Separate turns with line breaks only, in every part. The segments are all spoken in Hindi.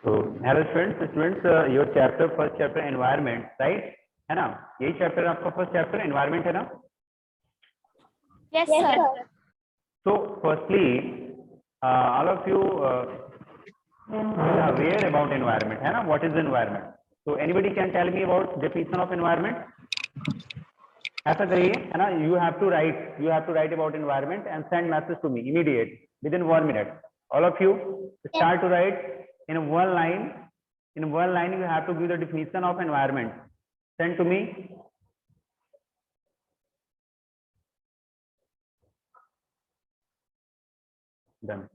तो hello students your chapter first chapter environment right है ना, यही चैप्टर आपका फर्स्ट चैप्टर एनवायरनमेंट है ना?
Yes, sir.
So firstly all of you are aware about environment है ना, what is environment? So anybody can tell me about definition of environment? ऐसा करिए है ना, you have to write about environment and send message to me immediate within 1 minute. All of you start to write in one line. In one line you have to give the definition of environment. Send to me. Done.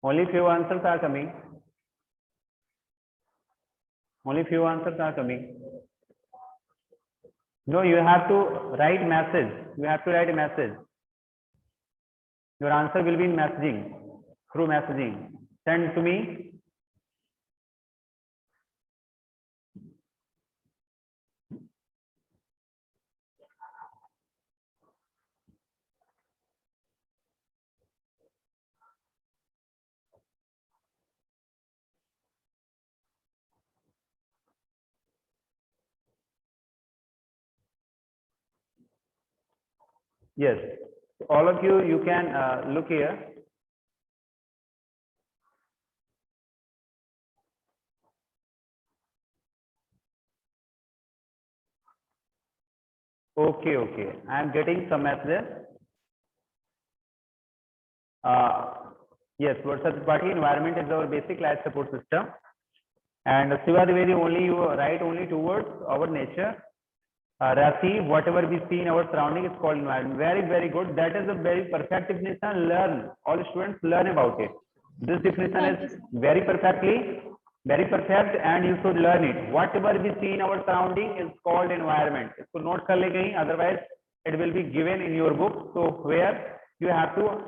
Only few answers are coming. Only few answers are coming. No, you have to write message. You have to write a message. Your answer will be in messaging, through messaging. Send to me. Yes, all of you can look here. Okay, I am getting some messages. Yes, WhatsApp party environment is our basic life support system. And Siva Dwivedi, only you write only two words, our nature. Rasi, whatever we see in our surrounding is called environment. Very good. That is a very perfect definition. Learn. All students learn about it. This definition is very perfect, and you should learn it. Whatever we see in our surrounding is called environment. So note kar le kahin, otherwise it will be given in your book. So where you have to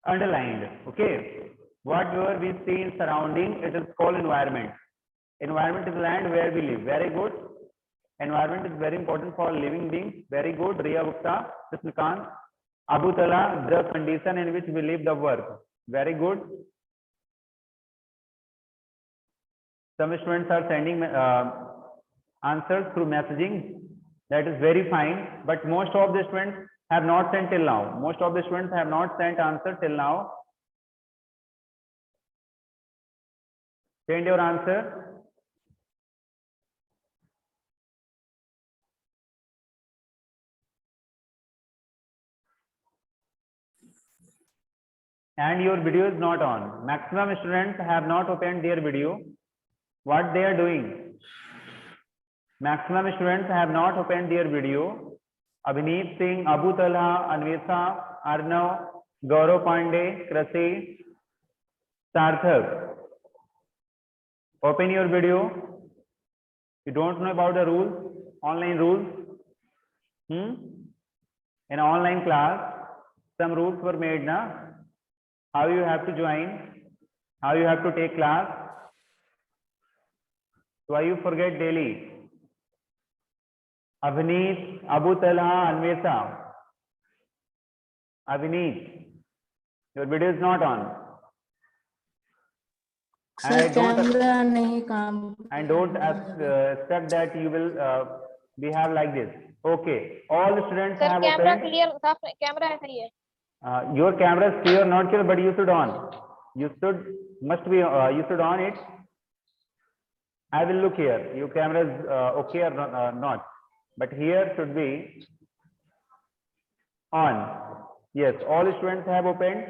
underline. Okay. Whatever we see in surrounding, it is called environment. Environment is land where we live. Very good. Environment is very important for living beings. Very good. Riya Gupta, Krishnakant. Abu Tala, the condition in which we live the work. Very good. Some students are sending answers through messaging. That is very fine. But most of the students have not sent till now. Most of the students have not sent answer till now. Send your answer. And your video is not on. Maximum students have not opened their video. What they are doing? Maximum students have not opened their video. Abhineet Singh, Abu Talha, Anvesa, Arnav, Gaurav Pandey, Krasi, Sarthak. Open your video. You don't know about the rules, online rules. In online class, some rules were made now. How you have to join, how you have to take class. Why you forget daily? Abhineet, Abu Talha, Anvesa. Abhineet, your video is not on.
Sir, camera nahi kaam.
And don't expect that you will behave like this. Okay, all students have
camera
opened.
clear, camera है सही है.
Your camera is clear, not clear, but you should on. You should on it. I will look here. Your camera is okay or not, but here should be on. Yes, all students have opened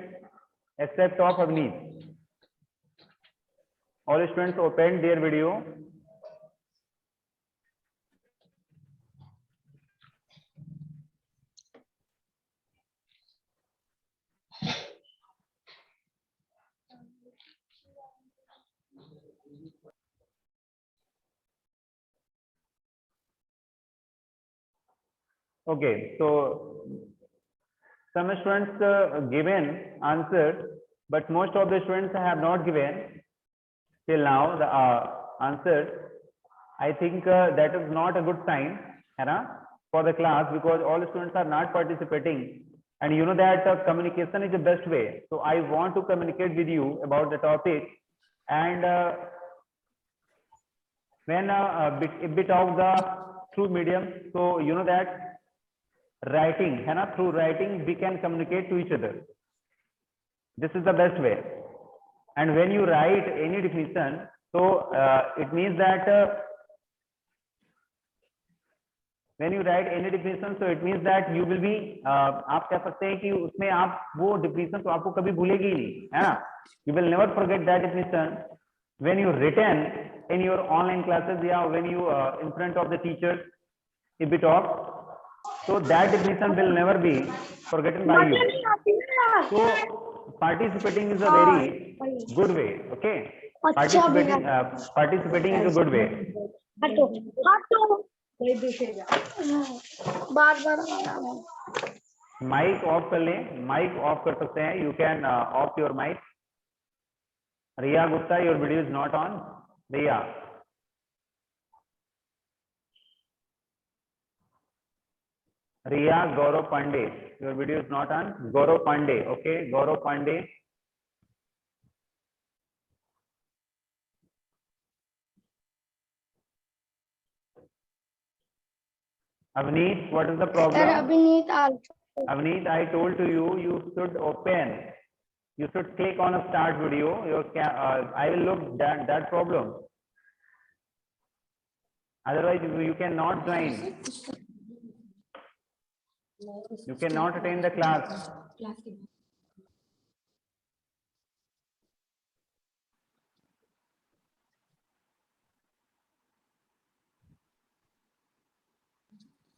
except of Avneet. All students opened their video. Okay, so some students given answer, but most of the students have not given till now the answer. I think that is not a good sign, है ना, for the class, because all the students are not participating, and you know that communication is the best way. So I want to communicate with you about the topic, and when a bit of the through medium, so you know that writing, है ना, through writing we can communicate to each other. This is the best way. And when you write any definition, so it means that when you write any definition, so it means that you will be आप कह सकते हैं कि उसमें आप वो definition तो आपको कभी भूलेगी ही नहीं, है ना, you will never forget that definition when you written in your online classes, या when you in front of the teachers if we talk, so that definition will never be forgotten by you. So participating is a very good way. Okay, participating is a good way. Mic off कर लें, माइक ऑफ कर सकते हैं, you can off your mic. Riya Gupta, your video is not on. Riya, Riya Gaurav Pandey, your video is not on. Gaurav Pandey, okay, Gaurav Pandey. Avneet, what is the problem? Avneet, I told to you, you should open. You should click on a start video. Your I will look that problem. Otherwise, you cannot join. You cannot attend the class.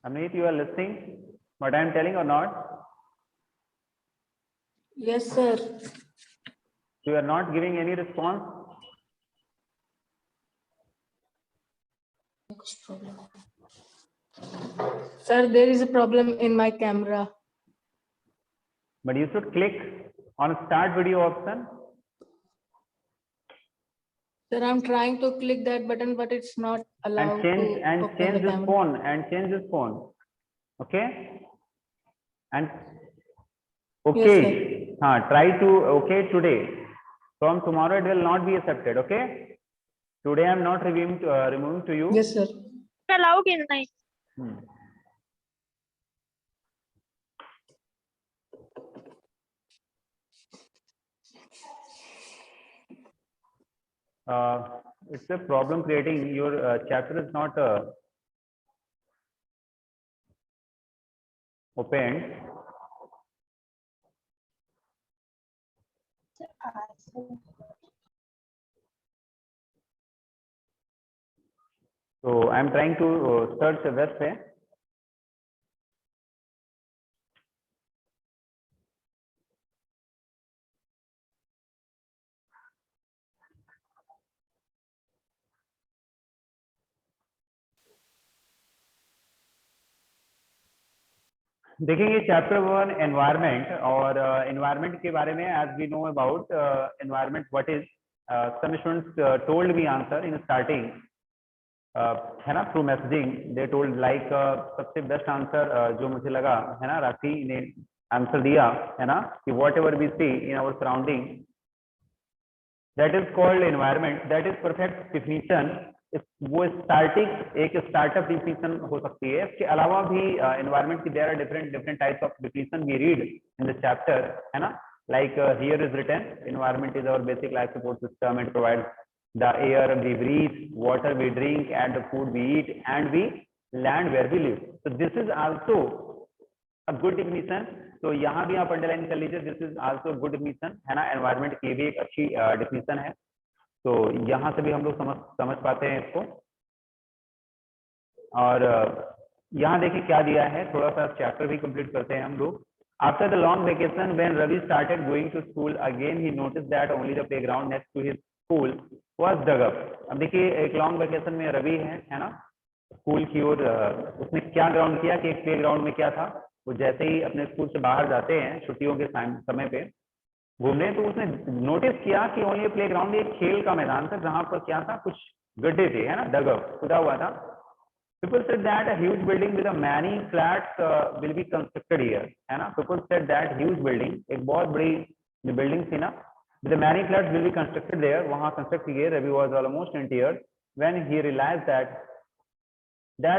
Amit, you are listening what I am telling or not?
Yes, sir.
You are not giving any response.
Sir, there is a problem in my camera.
But you should click on start video option.
Sir, I'm trying to click that button, but it's not allowed
And change this phone and change this phone. Okay. And okay. Yes, try to okay today. From tomorrow it will not be accepted. Okay. Today I am not removing to you.
Yes, sir.
Allowed in night.
It's a problem creating. Your chapter is not opened. So I'm trying to search a website. देखेंगे चैप्टर 1 एनवायरनमेंट, और एनवायरनमेंट के बारे में as we know about environment what is, some students told me answer in starting, है ना, through messaging they told like सबसे बेस्ट आंसर जो मुझे लगा, है ना, राखी ने आंसर दिया, है ना, कि whatever we see in our surrounding that is called environment, that is perfect definition. वो स्टार्टिंग एक स्टार्टअप डिफिनीशन हो सकती है. इसके अलावा भी एनवायरनमेंट की there are different types of definition we read in the chapter, है ना, like here is written environment is our basic life support system. It provides the air we breathe, water we drink and the food we eat and we land where we live. So this is also a good definition. तो यहाँ भी आप अंडरलाइन कर लीजिए, this is also good definition, है ना, एनवायरनमेंट की भी एक अच्छी डिफिनीशन है. तो यहाँ से भी हम लोग समझ पाते हैं इसको. और यहाँ देखिए क्या दिया है, थोड़ा सा चैप्टर भी कंप्लीट करते हैं हम लोग. After the long vacation when Ravi started going to school again he notice that only the playground next to his school was dug up. अब देखिए एक लॉन्ग वेकेशन में रवि है ना, स्कूल की ओर उसने क्या ग्राउंड किया कि एक प्ले ग्राउंड में क्या था, वो जैसे ही अपने स्कूल से बाहर जाते हैं छुट्टियों के समय पे घूमने, तो उसने नोटिस किया कि ओनली प्ले ग्राउंड एक खेल का मैदान था जहां पर क्या था, कुछ गड्ढे थे, है ना, डग अप, खुदा हुआ था. People said that a huge building with a many flats will be constructed here, है ना. People said that huge building, एक बहुत बड़ी जो बिल्डिंग थी ना, with many flats will be constructed there, वहां कंस्ट्रक्ट की गई. Ravi was almost in tears when he realized that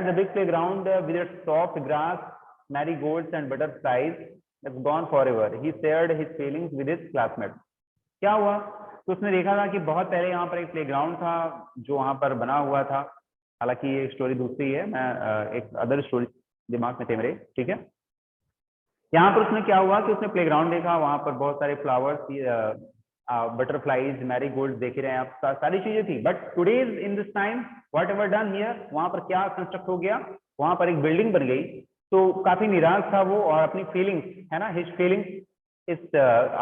the big playground with its soft grass, marigolds and butterflies has gone forever. He shared his feelings with his classmates. क्या हुआ, तो उसने देखा था कि बहुत पहले यहाँ पर एक प्लेग्राउंड था जो वहां पर बना हुआ था. हालांकि ये स्टोरी दूसरी है, मैं एक अदर स्टोरी दिमाग में थे मेरे, ठीक है. यहाँ पर उसने क्या हुआ कि उसने प्लेग्राउंड देखा, वहां पर बहुत सारे फ्लावर्स, बटरफ्लाईज, मैरीगोल्ड देख रहे हैं आप, सारी चीजें थी. But today in this time what ever done here, वहां पर क्या कंस्ट्रक्ट हो गया, वहां पर एक बिल्डिंग बन गई. तो काफी निराश था वो, और अपनी फीलिंग्स, है ना, हिज फीलिंग्स इस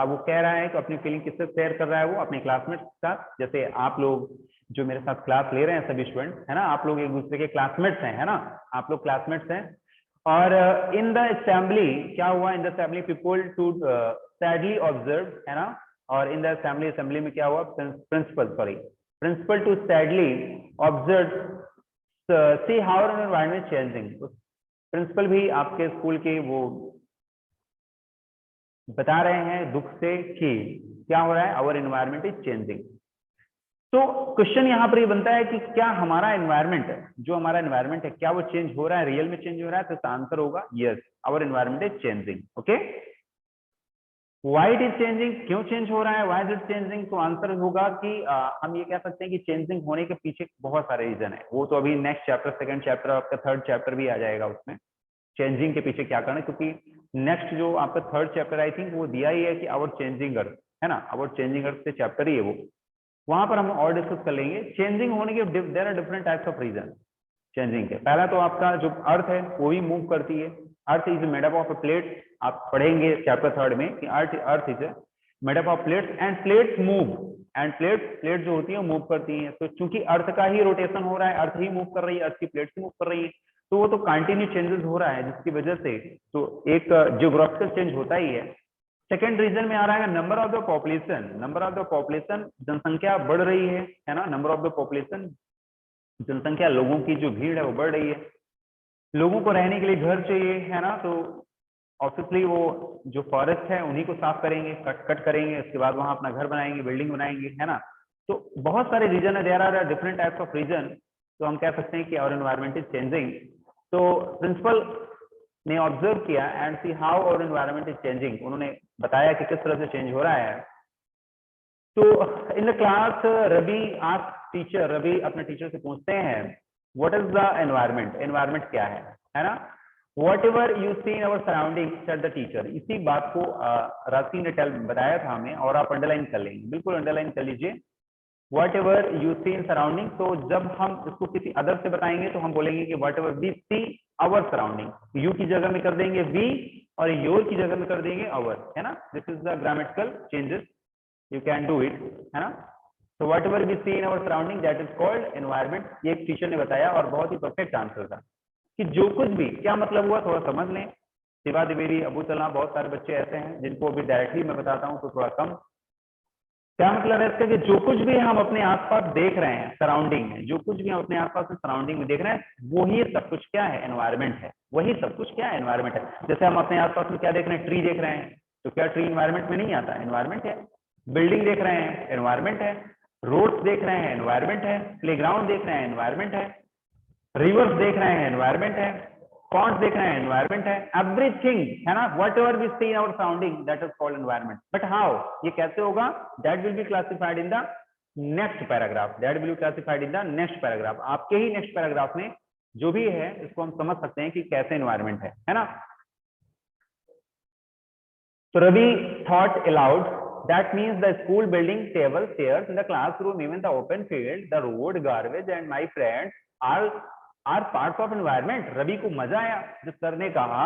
वो कह रहा है कि अपनी फीलिंग किससे शेयर कर रहा है, वो अपने क्लासमेट्स के साथ. जैसे आप लोग जो मेरे साथ क्लास ले रहे हैं सभी स्टूडेंट, है ना, आप लोग एक दूसरे के क्लासमेट्स हैं, है ना, आप लोग क्लासमेट्स हैं. और इन द असेंबली क्या हुआ, in the assembly people to sadly observe, है ना, और इन द असेंबली में क्या हुआ, principal to sadly observe see how our environment changing. Principal भी आपके स्कूल के वो बता रहे हैं दुख से कि क्या हो रहा है, आवर एनवायरनमेंट इज चेंजिंग. तो क्वेश्चन यहाँ पर ये बनता है कि क्या हमारा एनवायरनमेंट, जो हमारा एनवायरनमेंट है, क्या वो चेंज हो रहा है, रियल में चेंज हो रहा है. तो इसका आंसर होगा yes, our environment is changing. Okay, why it is changing, क्यों चेंज हो रहा है, व्हाई इज इट चेंजिंग. तो आंसर होगा कि हम ये कह सकते हैं कि चेंजिंग होने के पीछे बहुत सारे रीजन है. वो तो अभी नेक्स्ट चैप्टर, सेकंड चैप्टर, आपका थर्ड चैप्टर भी आ जाएगा उसमें, चेंजिंग के पीछे क्या करना है. क्योंकि नेक्स्ट जो आपका थर्ड चैप्टर आई थिंक वो दिया ही है कि आवर चेंजिंग अर्थ, है ना, आवर चेंजिंग अर्थ से चैप्टर ही है वो, वहां पर हम और डिस्कस कर लेंगे. चेंजिंग होने के there are different types of reason changing के. पहला तो आपका जो अर्थ है वो भी मूव करती है. Earth is made up of a plate, आप पढ़ेंगे चैप्टर थर्ड में कि earth is made up of plates and plates move, end plate जो होती है मूव करती है. तो चूंकि अर्थ का ही रोटेशन हो रहा है, अर्थ ही मूव कर रही है, अर्थ की प्लेट्स मूव कर रही है, तो वो तो कंटिन्यू चेंजेस हो रहा है, जिसकी वजह से तो एक जियोग्राफिकल चेंज होता ही है. सेकेंड रीजन में आ रहा है number of the population. Number of the population, जनसंख्या बढ़ रही है ना, नंबर ऑफ द पॉपुलेशन, जनसंख्या, लोगों की जो भीड़ है वो बढ़ रही है. लोगों को रहने के लिए घर चाहिए, है ना, तो ऑब्वियसली वो जो फॉरेस्ट है उन्हीं को साफ करेंगे, कट करेंगे, उसके बाद वहां अपना घर बनाएंगे, बिल्डिंग बनाएंगे, है ना. तो बहुत सारे रीजन है, there are different types of reason. तो हम कह सकते हैं कि आवर एनवायरनमेंट इज चेंजिंग. तो प्रिंसिपल ने ऑब्जर्व किया and see how our environment is changing, उन्होंने बताया कि किस तरह से चेंज हो रहा है. तो in the class Ravi ask teacher, Ravi अपने टीचर से पूछते हैं what is the environment, environment क्या है ना. Whatever you see in our surrounding said the teacher. इसी बात को राशि ने बताया था हमें, और आप अंडरलाइन कर लेंगे, बिल्कुल अंडरलाइन कर लीजिए. Whatever you see in surrounding, तो जब हम इसको किसी अदर से बताएंगे तो हम बोलेंगे कि whatever we see our surrounding. You की जगह में कर देंगे वी, और योर की जगह में कर देंगे आवर, है ना. This is the grammatical changes, you can do it, है ना. तो whatever we see in our surrounding that is called environment. ये एक टीचर ने बताया और बहुत ही परफेक्ट आंसर था कि जो कुछ भी, क्या मतलब हुआ थोड़ा समझ लें. शिवा द्विवेदी, अबू तला, बहुत सारे बच्चे ऐसे हैं जिनको अभी डायरेक्टली मैं बताता हूँ तो थोड़ा कम. क्या मतलब है इसका कि जो कुछ भी हम अपने आसपास देख रहे हैं सराउंडिंग में, जो कुछ भी हम अपने आसपास में सराउंडिंग में देख रहे हैं, वही सब कुछ क्या है, एनवायरनमेंट है. वही सब कुछ क्या है, एनवायरनमेंट है. जैसे हम अपने आसपास में क्या देख रहे हैं, ट्री देख रहे हैं, तो क्या ट्री एनवायरनमेंट में नहीं आता, एनवायरनमेंट है. बिल्डिंग देख रहे हैं, एनवायरनमेंट है. रोड्स देख रहे हैं, एनवायरनमेंट है. प्लेग्राउंड देख रहे हैं, एनवायरनमेंट है. रिवर्स देख रहे हैं, एनवायरनमेंट है. पॉन्ड्स देख रहे हैं, एनवायरनमेंट है. एवरीथिंग, है ना, whatever we see in our surrounding that is called environment. But how, ये कैसे होगा, that will be classified in the next paragraph. That will be classified in the next paragraph. आपके ही नेक्स्ट पैराग्राफ में जो भी है इसको हम समझ सकते हैं कि कैसे एनवायरनमेंट है ना. तो Ravi thought aloud, that means the school building, tables, chairs in the classroom, even the open field, the road, garbage and my friends are parts of environment. Ravi को मजा आया जब सर ने कहा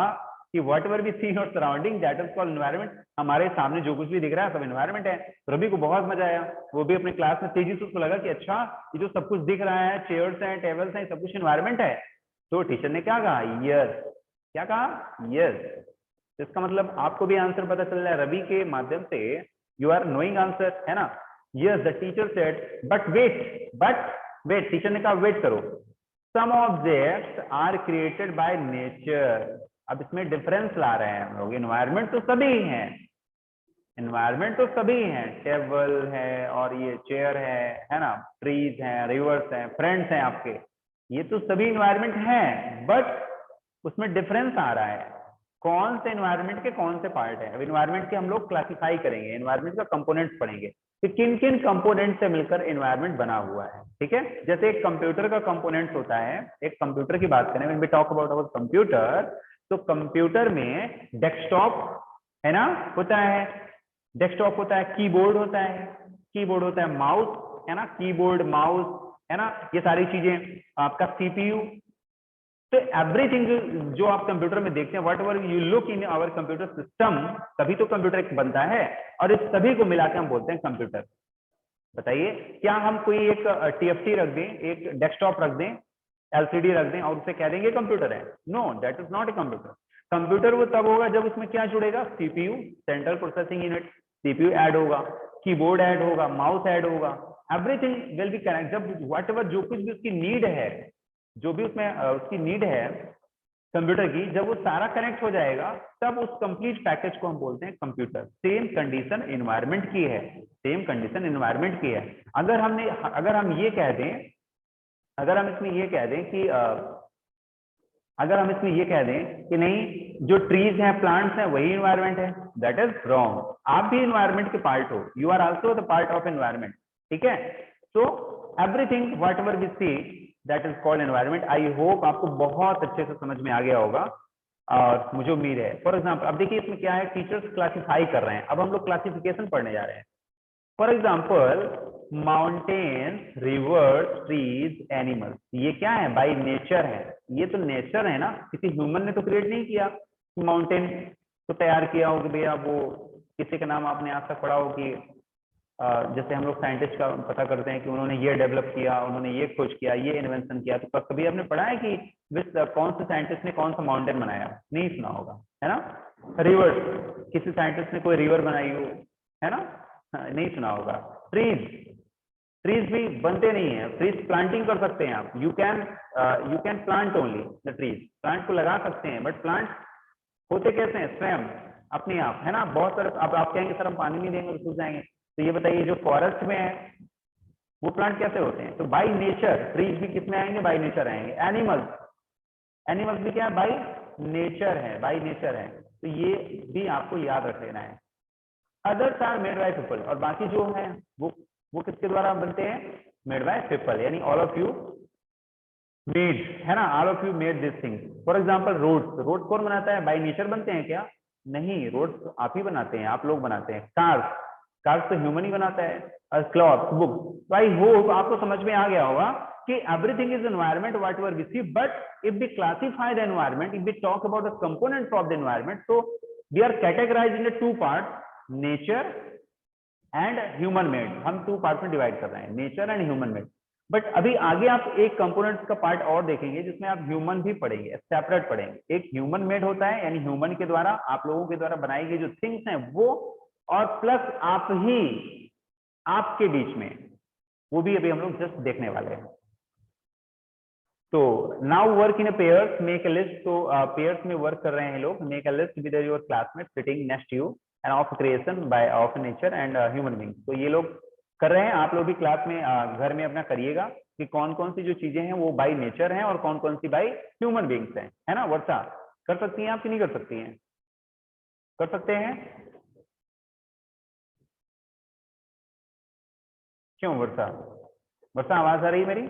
कि whatever we see in surrounding that is called environment. हमारे सामने जो कुछ भी दिख रहा है सब एनवायरनमेंट है। तो रवि को बहुत मजा आया, वो भी अपने क्लास में तेजी से उसको लगा कि अच्छा ये जो सब कुछ दिख रहा है, चेयर्स हैं, टेबल्स हैं, सब कुछ एनवायरनमेंट है। तो टीचर ने क्या कहा, यस। क्या कहा, यस। इसका मतलब आपको भी आंसर पता चल रहा है रवि के माध्यम से, यू आर नोइंग आंसर, है ना। Yes the teacher said but wait, teacher ने कहा वेट करो, some objects are created by nature. अब इसमें डिफरेंस ला रहे हैं हम लोग। एनवायरनमेंट तो सभी हैं, एनवायरनमेंट तो सभी हैं, टेबल है और ये चेयर है ना, ट्रीज हैं, रिवर्स हैं, फ्रेंड्स हैं आपके, ये तो सभी एनवायरनमेंट हैं, बट उसमें डिफरेंस आ रहा है कौन से एनवायरनमेंट के कौन से पार्ट है। अब एनवायरनमेंट के हम लोग क्लासिफाई करेंगे, एनवायरनमेंट का कंपोनेंट्स पढ़ेंगे कि किन किन कंपोनेंट से मिलकर एनवायरनमेंट बना हुआ है। ठीक है, जैसे एक कंप्यूटर का कंपोनेंट्स होता है, एक कंप्यूटर की बात करें, when we talk about our computer, तो कंप्यूटर में डेस्कटॉप है ना होता है, डेस्कटॉप होता है, कीबोर्ड होता है, माउस है ना, कीबोर्ड माउस है ना, ये सारी चीजें, आपका सीपीयू। तो एवरीथिंग जो आप कंप्यूटर में देखते हैं, whatever you look in our computer system, तभी तो कंप्यूटर एक बनता है, और इस सभी को मिला के हम बोलते हैं कंप्यूटर। बताइए, क्या हम कोई एक टीएफटी रख दें, एक डेस्कटॉप रख दें, एलसीडी रख दें और उसे कह देंगे कंप्यूटर है? No, that is not a computer. Computer वो तब होगा जब उसमें क्या जुड़ेगा, CPU, central processing unit, CPU add होगा, कीबोर्ड ऐड होगा, माउस ऐड होगा, एवरीथिंग विल बी कनेक्ट। जब वट एवर जो कुछ भी उसकी नीड है, जो भी उसमें उसकी नीड है कंप्यूटर की, जब वो सारा कनेक्ट हो जाएगा, तब उस कंप्लीट पैकेज को हम बोलते हैं कंप्यूटर। सेम कंडीशन एनवायरनमेंट की है, सेम कंडीशन एनवायरनमेंट की है। अगर हम ये कह दें, अगर हम इसमें ये कह दें कि अगर हम इसमें ये कह दें कि नहीं जो ट्रीज हैं, प्लांट्स हैं, वही एनवायरनमेंट है, दैट इज रॉन्ग। आप भी एनवायरनमेंट के पार्ट हो, you are also the part of environment. ठीक है, तो everything whatever we see that is called environment. I hope आपको बहुत अच्छे से समझ में आ गया होगा, और मुझे उम्मीद है। फॉर एग्जाम्पल, अब देखिए इसमें क्या है, टीचर्स क्लासिफाई कर रहे हैं, अब हम लोग क्लासिफिकेशन पढ़ने जा रहे हैं। For example, mountain, reverse, trees, animals, ये क्या है, बाय नेचर है, ये तो नेचर है ना, किसी ह्यूमन ने तो क्रिएट नहीं किया। माउंटेन को तैयार किया हो कि भैया वो किसी का नाम आपने आज तक पढ़ा हो कि जैसे हम लोग साइंटिस्ट का पता करते हैं कि उन्होंने ये डेवलप किया, उन्होंने ये खोज किया, ये इन्वेंशन किया, तो कभी आपने पढ़ा है कि कौन से साइंटिस्ट ने कौन सा माउंटेन बनाया? नहीं सुना होगा, है ना। रिवर्स, किसी साइंटिस्ट ने कोई रिवर बनाई हो, है ना, नहीं सुना होगा। ट्रीज भी बनते नहीं है, ट्रीज प्लांटिंग कर सकते हैं आप, you can plant only the trees, plant को लगा सकते हैं, बट प्लांट होते कैसे हैं, स्वयं अपने आप, है ना। बहुत सारे, अब आप कहेंगे सर हम पानी नहीं देंगे तो सूख जाएंगे, तो ये बताइए जो फॉरेस्ट में है वो प्लांट कैसे होते हैं? तो बाय नेचर ट्रीज भी किसमें आएंगे, बाय नेचर आएंगे। एनिमल्स भी क्या है, बाय नेचर है, बाय नेचर है। तो ये भी आपको याद रख लेना है। Others are made by people, और बाकी जो है वो किसके द्वारा बनते हैं, मेड बाय पीपल, यानी ऑल ऑफ यू मेड, है ना, all of you made this thing. For example, road कौन बनाता है, बाय नेचर बनते हैं क्या? नहीं, रोड तो आप ही बनाते हैं, आप लोग बनाते हैं। कार्स तो ह्यूमन ही बनाता है, और क्लॉथ, बुक। आई होप आपको समझ में आ गया होगा कि everything is environment whatever we see, but if we classify the environment, if we talk about the components of the environment, so we are categorised in two part, nature and human made. हम 2 पार्ट में डिवाइड कर रहे हैं, nature and human made. But अभी आगे आप एक कंपोनेंट्स का पार्ट और देखेंगे जिसमें आप ह्यूमन भी पढ़ेंगे, सेपरेट पढ़ेंगे। एक ह्यूमन मेड होता है, यानी ह्यूमन के द्वारा, आप लोगों के द्वारा बनाई गई जो थिंग्स हैं वो, और प्लस आप ही, आपके बीच में, वो भी अभी हम लोग जस्ट देखने वाले हैं। तो now work in pairs, make a list. तो पेयर्स में वर्क कर रहे हैं लोग, make a list with your classmate sitting next you end of creation bye of nature and human being. तो ये लोग कर रहे हैं, आप लोग भी क्लास में घर में अपना करिएगा कि कौन कौन सी जो चीजें हैं वो बाय नेचर हैं और कौन कौन सी बाय ह्यूमन बीइंग्स हैं, है ना। वर्षा, कर सकती हैं आप कि नहीं कर सकती हैं? कर सकते हैं? क्यों वर्षा? वर्षा, आवाज आ रही है मेरी?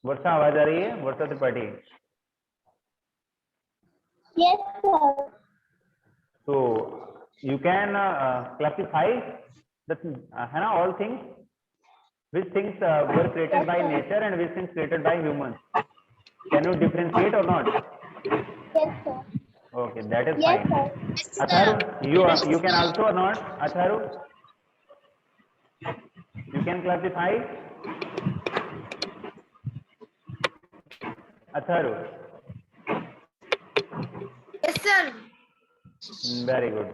वर्षा, आवाज आ रही है? वर्षा Tripathi.
Yes, sir.
So you can classify है ना, all things, which things were created by nature and which things created by humans. Can you differentiate or not?
Yes, sir.
Okay, that is
Yes,
fine.
sir.
Atharu, you can also or not? Atharu, you can classify. Atharu,
Yes, sir.
very good.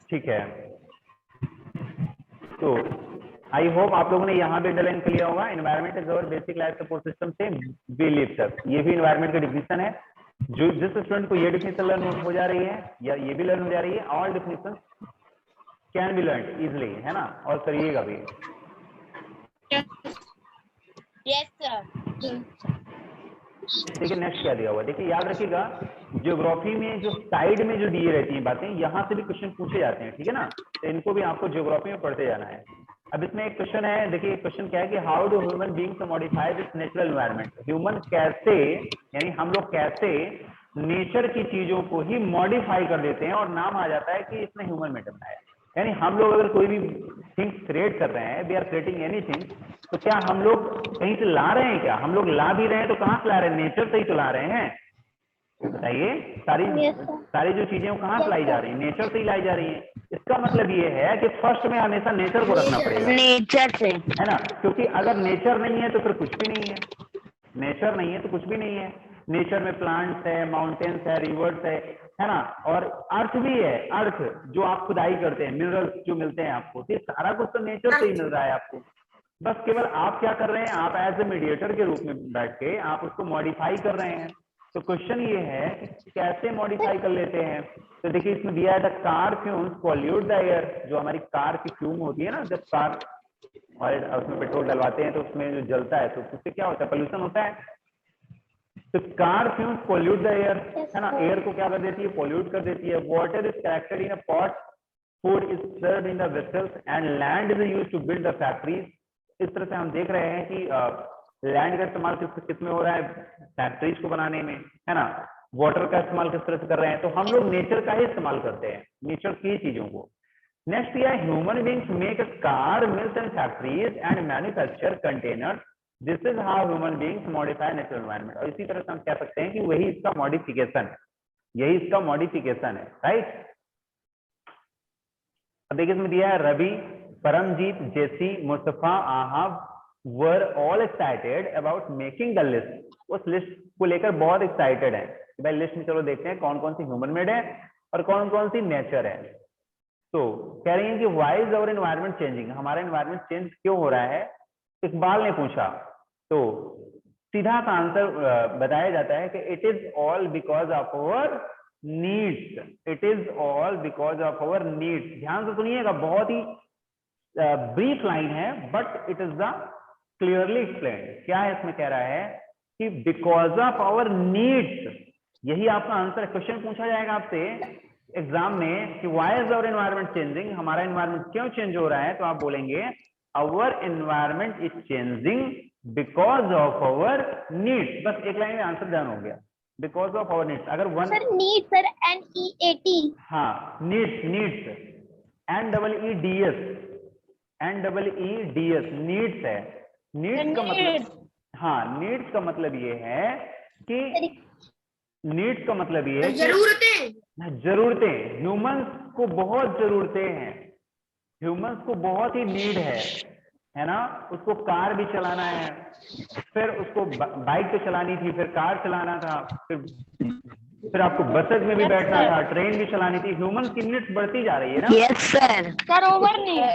ठीक है, तो आई होप आप लोगों ने यहाँ भी अंडरलाइन कर लिया होगा। Environment is our basic life support system से वी लिव तक, ये भी एनवायरनमेंट का डिफिनेशन है। जो जिस स्टूडेंट को ये डिफिनेशन लर्न हो जा रही है या ये भी लर्न हो जा रही है, all definition can be learn easily, है ना, और करिएगा भी।
Yes, sir.
देखिए नेक्स्ट क्या दिया हुआ, देखिए याद रखिएगा, ज्योग्राफी में जो साइड में जो दिए रहती हैं बातें, यहाँ से भी क्वेश्चन पूछे जाते हैं, ठीक है ना, तो इनको भी आपको ज्योग्राफी में पढ़ते जाना है। अब इसमें एक क्वेश्चन है, देखिए क्वेश्चन क्या है कि how do human beings modify this natural environment. Human कैसे, यानी हम लोग कैसे नेचर की चीजों को ही मॉडिफाई कर देते हैं और नाम आ जाता है कि इसने ह्यूमन मेड बनाया। यानी हम लोग अगर कोई भी थिंग्स क्रिएट कर रहे हैं, वी आर क्रिएटिंग एनीथिंग, तो क्या हम लोग कहीं से ला रहे हैं? क्या हम लोग ला भी रहे हैं तो कहाँ से ला रहे हैं? नेचर से ही तो ला रहे हैं। बताइए, सारी जो चीजें कहाँ से लाई जा रही है? नेचर से ही लाई जा रही है। इसका मतलब ये है कि फर्स्ट में हमेशा नेचर को रखना पड़ेगा,
नेचर से,
है ना, क्योंकि अगर नेचर नहीं है तो फिर कुछ भी नहीं है। नेचर नहीं है तो कुछ भी नहीं है। नेचर में प्लांट्स है, माउंटेन्स है, रिवर्स है ना, और अर्थ भी है। अर्थ जो आप खुदाई करते हैं, मिनरल्स जो मिलते हैं आपको, ये सारा कुछ तो नेचर से ही मिल रहा है आपको। बस केवल आप क्या कर रहे हैं, आप एज ए मीडिएटर के रूप में बैठ के आप उसको मॉडिफाई कर रहे हैं। तो क्वेश्चन ये है कि कैसे मॉडिफाई कर लेते हैं। तो देखिए इसमें दिया है the car fumes pollute the air. जो हमारी कार की फ्यूम होती है ना, जब कार और उसमें पेट्रोल डलवाते हैं तो उसमें जो जलता है तो उससे क्या होता है, पोल्यूशन होता है। तो car fumes pollute the air, है ना, एयर को क्या कर देती है, पॉल्यूट कर देती है। Water is collected in a pot, food is served in the vessels and land is used to build the factories. इस तरह से हम देख रहे हैं कि लैंड का इस्तेमाल किस में हो रहा है, फैक्ट्रीज को बनाने में, है ना। वाटर का इस्तेमाल किस तरह से कर रहे हैं, तो हम लोग नेचर का ही इस्तेमाल करते हैं, नेचर की चीजों को। नेक्स्ट या human beings make a car, mills and factories and manufacture containers. This is how human beings modify natural environment. और इसी तरह से हम कह सकते हैं कि वही इसका मॉडिफिकेशन है, यही इसका मॉडिफिकेशन है, राइट। अब देखिए इसमें दिया है Ravi, Paramjit, Jessie, Mustafa, Ahab were all excited about making the list। उस लिस्ट को लेकर बहुत एक्साइटेड है कि भाई लिस्ट में चलो देखते हैं कौन कौन सी ह्यूमन मेड है और कौन कौन सी नेचर है। तो कह रही हैं कि why is our environment changing, हमारा एनवायरनमेंट चेंज क्यों हो रहा है, इकबाल ने पूछा। तो सीधा सा आंसर बताया जाता है कि it is all because of our needs. It is all because of our needs. ध्यान से सुनिएगा, बहुत ही ब्रीफ लाइन है but it is the clearly explained. क्या है इसमें, कह रहा है कि बिकॉज ऑफ आवर नीड्स, यही आपका आंसर। क्वेश्चन पूछा जाएगा आपसे एग्जाम में कि why is our environment changing, हमारा एनवायरनमेंट क्यों चेंज हो रहा है, तो आप बोलेंगे our environment is changing because of our needs. बस एक लाइन में आंसर डन हो गया, बिकॉज ऑफ आवर नीड्स। अगर one
sir need, sir NEAT,
हाँ needs, needs NEEDS, NEEDS needs है। नीड्स का मतलब, हाँ नीड्स का मतलब ये है कि नीड्स का मतलब ये है
जरूरतें,
जरूरतें। ह्यूमंस को बहुत जरूरतें हैं, ह्यूमंस को बहुत ही नीड है ना। उसको कार भी चलाना है, फिर उसको बाइक तो चलानी थी, फिर कार चलाना था, फिर आपको बसेस में भी बैठना था, ट्रेन भी चलानी थी। ह्यूमन की नीड्स बढ़ती जा रही है ना।
यस सर, ओवर नीड,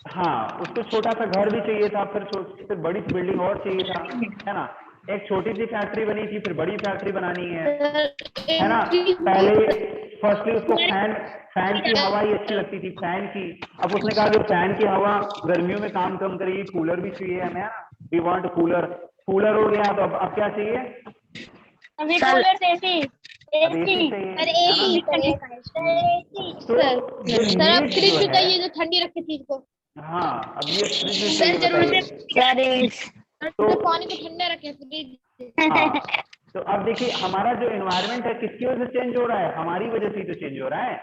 हाँ, उसको छोटा सा घर भी चाहिए था, फिर बड़ी सी बिल्डिंग और चाहिए था, है ना। एक छोटी सी फैक्ट्री बनी थी, फिर बड़ी फैक्ट्री बनानी है ना। पहले फर्स्टली उसको फैन की हवा ही अच्छी लगती थी, फैन की। अब उसने कहा कि फैन की हवा गर्मियों में काम कम करेगी, कूलर भी चाहिए हमें, है ना। वी वांट कूलर, कूलर हो गया तो अब क्या चाहिए,
अभी कूलर एसी,
सर अब
फ्रिज भी चाहिए जो ठंडी रखे चीज को।
हाँ, अब ये फ्रिज भी चाहिए,
तो पानी को ठंडा रखे फ्रिज।
हाँ। तो अब देखिए हमारा जो एनवायरनमेंट है किसकी वजह से चेंज हो रहा है, हमारी वजह से ही तो चेंज हो रहा है।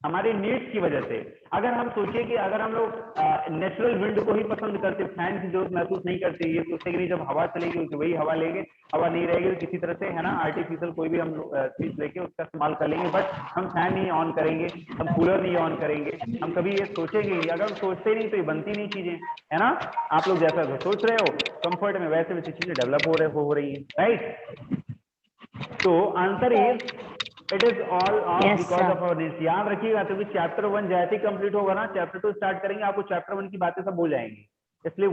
हमारी नीड्स की वजह से। अगर हम सोचे कि अगर हम लोग नेचुरल विंड को ही पसंद करते, फैन की जरूरत महसूस नहीं करते, ये सोचते कि नहीं जब हवा चलेगी तो वही हवा लेंगे, हवा नहीं रहेगी तो किसी तरह से है ना आर्टिफिशियल कोई भी हम चीज लेके उसका इस्तेमाल कर लेंगे, बट हम फैन नहीं ऑन करेंगे, हम कूलर नहीं ऑन करेंगे, हम कभी ये सोचेंगे, अगर हम सोचते नहीं तो ये बनती नहीं चीजें, है ना। आप लोग जैसा सोच रहे हो कंफर्ट में वैसे वैसी चीजें डेवलप हो रही है, राइट। तो answer is it is all of because of our needs. याद रखिएगा, क्योंकि चैप्टर 1 जैसे ही कंप्लीट होगा ना, चैप्टर 2 स्टार्ट करेंगे, आपको चैप्टर 1 की बातें सब भूल जाएंगी, इसलिए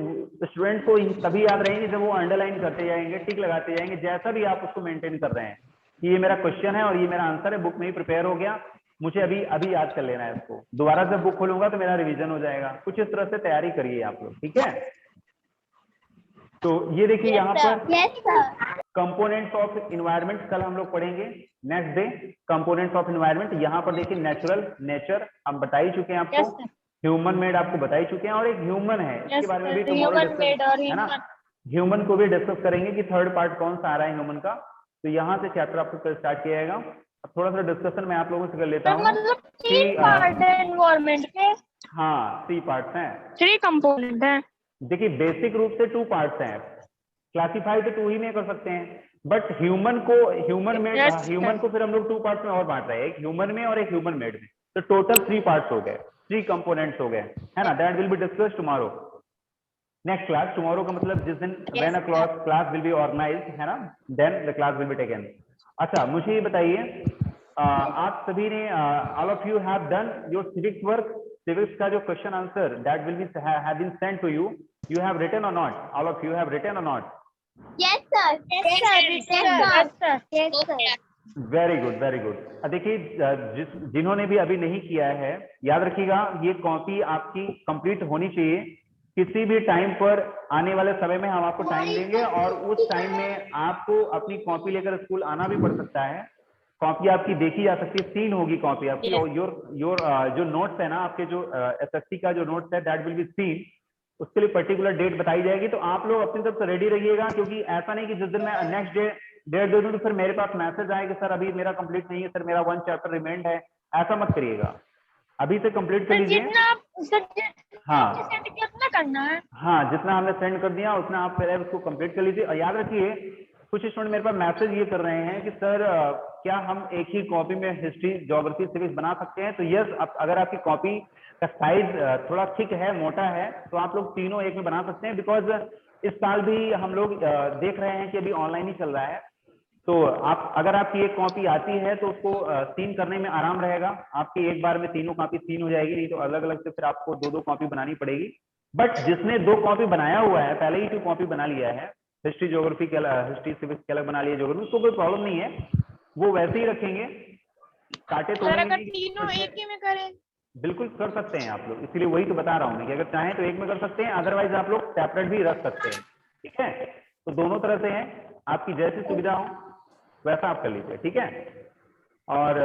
स्टूडेंट को तभी याद रहेंगे जब वो अंडरलाइन करते जाएंगे, टिक लगाते जाएंगे, जैसा भी आप उसको मेंटेन कर रहे हैं कि ये मेरा क्वेश्चन है और ये मेरा आंसर है, बुक में ही प्रिपेयर हो गया, मुझे अभी अभी याद कर लेना है इसको, दोबारा जब बुक खोलूंगा तो मेरा रिवीजन हो जाएगा। कुछ इस तरह से तैयारी करिए आप लोग, ठीक है। तो ये देखिए यहाँ पर कंपोनेंट्स ऑफ इन्वायरमेंट कल हम लोग पढ़ेंगे next day, components of environment. यहाँ पर देखिए नेचुरल, नेचर हम बता ही चुके हैं आपको, ह्यूमन मेड आपको बता ही चुके हैं, और एक ह्यूमन है, इसके बारे में भी है ना, ह्यूमन को भी डिस्कस करेंगे कि थर्ड पार्ट कौन सा आ रहा है ह्यूमन का। तो यहाँ से चैप्टर आपको स्टार्ट किया जाएगा। अब थोड़ा सा डिस्कशन मैं आप लोगों से कर लेता हूँ।
मतलब 3 पार्ट है एनवायरनमेंट के।
हाँ 3 पार्ट्स हैं,
3 कंपोनेंट हैं।
देखिए बेसिक रूप से 2 पार्ट्स हैं, क्लासिफाई तो 2 ही में कर सकते हैं, बट ह्यूमन में ह्यूमन को फिर हम लोग 2 पार्ट्स में और बांट रहे हैं, एक ह्यूमन में और एक ह्यूमन मेड में, तो टोटल 3 पार्ट्स हो गए, 3 कंपोनेंट्स हो गए, है ना। That will be discussed tomorrow next class. Tomorrow का मतलब जिस दिन when a class will be organised, है ना, then the class will be taken. अच्छा मुझे ये बताइए, आप सभी ने all of you have done your civics work, civics का जो question answer that will be have been sent to you, you have written or not, all of you have written or not?
Yes sir, yes sir, yes sir, yes sir।
Very good very good. देखिए जिन्होंने भी अभी नहीं किया है, याद रखिएगा ये कॉपी आपकी कंप्लीट होनी चाहिए। किसी भी टाइम पर आने वाले समय में हम आपको टाइम देंगे और उस टाइम में आपको अपनी कॉपी लेकर स्कूल आना भी पड़ सकता है, कॉपी आपकी देखी जा सकती है, सीन होगी कॉपी आपकी, और योर जो नोट्स है ना आपके, जो एसएससी का जो नोट्स है दैट विल बी सीन, उसके लिए पर्टिकुलर डेट बताई जाएगी। तो आप लोग अपनी तरफ से रेडी रहिएगा, क्योंकि ऐसा नहीं कि जिस दिन मैं नेक्स्ट डे डेट दे दूं तो फिर मेरे पास मैसेज आए कि सर अभी मेरा कंप्लीट नहीं है, सर मेरा 1 चैप्टर रिमेंड है, ऐसा मत करिएगा, अभी से कंप्लीट कर लीजिए। हाँ
कितना करना है,
हाँ जितना हमने सेंड कर दिया उतना आप पहले उसको कंप्लीट कर लीजिए। और याद रखिए कुछ स्टूडेंट मेरे पास मैसेज ये कर रहे हैं कि सर क्या हम एक ही कॉपी में हिस्ट्री, ज्योग्राफी, सिविक्स बना सकते हैं? तो यस, अगर आपकी कॉपी का साइज थोड़ा थिक है, मोटा है, तो आप लोग तीनों एक में बना सकते हैं, बिकॉज इस साल भी हम लोग देख रहे हैं कि अभी ऑनलाइन ही चल रहा है। तो आप अगर आपकी एक कॉपी आती है तो उसको सीन करने में आराम रहेगा, आपकी एक बार में तीनों कॉपी सीन हो जाएगी, नहीं तो अलग अलग से फिर आपको 2-2 कॉपी बनानी पड़ेगी। बट जिसने 2 कॉपी बनाया हुआ है, पहले ही 2 कॉपी बना लिया है, हिस्ट्री ज्योग्राफी के हिस्ट्री सिविक्स के अलग बना लिया, ज्योग्राफी, उसको कोई प्रॉब्लम नहीं है, वो वैसे ही रखेंगे, काटे तो
तीनों एक ही में करें
बिल्कुल कर सकते हैं आप लोग, इसीलिए वही तो बता रहा हूँ मैं कि अगर चाहें तो एक में कर सकते हैं, अदरवाइज आप लोग सेपरेट भी रख सकते हैं, ठीक है। तो दोनों तरह से है, आपकी जैसी सुविधा हो वैसा आप कर लीजिए, ठीक है। और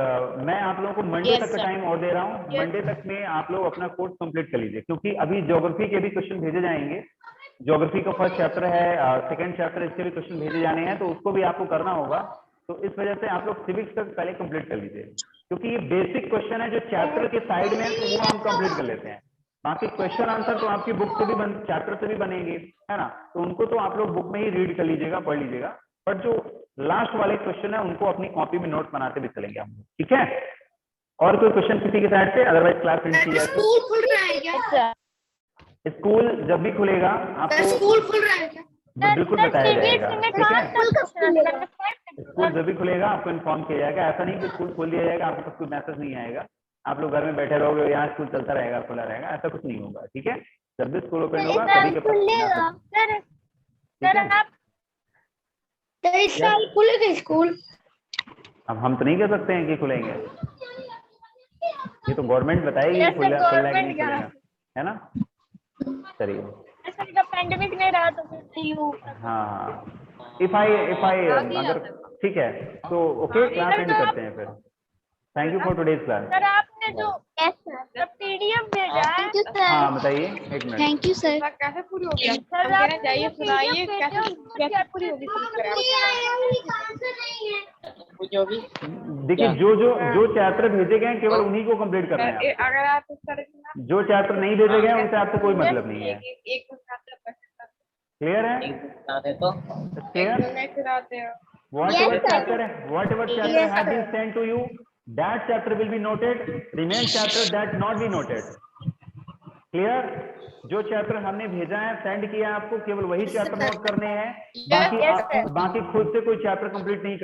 मैं आप लोगों को मंडे तक का टाइम और दे रहा हूँ, मंडे तक में आप लोग अपना कोर्स कंप्लीट कर लीजिए, क्योंकि अभी ज्योग्राफी के भी क्वेश्चन भेजे जाएंगे, ज्योग्राफी का फर्स्ट चैप्टर है, सेकंड चैप्टर, इसके भी क्वेश्चन भेजे जाने हैं, तो उसको भी आपको करना होगा। तो इस वजह से आप लोग सिविक्स तक पहले कंप्लीट कर लीजिए, क्योंकि ये बेसिक क्वेश्चन है जो चैप्टर के साइड में, तो वो हम कंप्लीट कर लेते हैं। बाकी क्वेश्चन आंसर तो आपकी बुक से भी चैप्टर से भी बनेंगे, है ना, तो उनको तो आप लोग बुक में ही रीड कर लीजिएगा, पढ़ लीजिएगा, बट जो लास्ट वाले क्वेश्चन है उनको अपनी कॉपी में नोट बनाते भी चलेंगे हम, ठीक है। और कोई क्वेश्चन किसी के साइड से, अदरवाइज क्लास फिनिश की जाए। स्कूल जब भी खुलेगा आपको
स्कूल खुल रहा है क्या?
बिल्कुल बताया जाएगा, ठीक है। स्कूल जब भी खुलेगा आपको इन्फॉर्म किया जाएगा, ऐसा नहीं कि स्कूल खोल दिया जाएगा आपके पास कोई मैसेज नहीं आएगा, आप लोग घर में बैठे रहोगे, यहाँ स्कूल चलता रहेगा, खुला रहेगा, ऐसा कुछ नहीं होगा, ठीक है। जब भी स्कूल ओपन होगा सभी के पास,
इस साल खुलेगा स्कूल?
अब हम तो नहीं कह सकते हैं कि खुलेंगे, ये तो गवर्नमेंट बताएगी खुलेगा कि नहीं खुलेगा, है ना। चलिए
पेंडेमिक नहीं रहा तो फिर
हाँ, इफ आई अगर ठीक है तो ओके, क्लास एंड करते हैं फिर। Thank you for today's class.
Sir आपने जो पीडीएफ भेजा है,
हाँ बताइए, एक मिनट।
Thank you sir.
कैसे पूरी होगी?
सर
कहना चाहिए, सुनाइए कैसे पूरी होगी? जो भी
देखिए जो चैप्टर भेजे गए हैं केवल उन्हीं को कंप्लीट करना है आपको।
अगर आप इस तरह से ना
जो चैप्टर नहीं भेजे गए हैं उनसे आपसे कोई मतलब नहीं है।
एक को खाता
क्लियर है?
एक बता दे तो
क्लियर?
नेक्स्ट आते हो
Whatever
Yes, sir.
chapter
Yes,
has
sir.
been sent to you, that chapter will be noted. Remain chapter that not be noted. Clear? जो चैप्टर हमने भेजा है, सेंड किया है आपको, केवल वही चैप्टर नोट करने हैं।
Yes, sir.
बाकी खुद से कोई चैप्टर कंप्लीट नहीं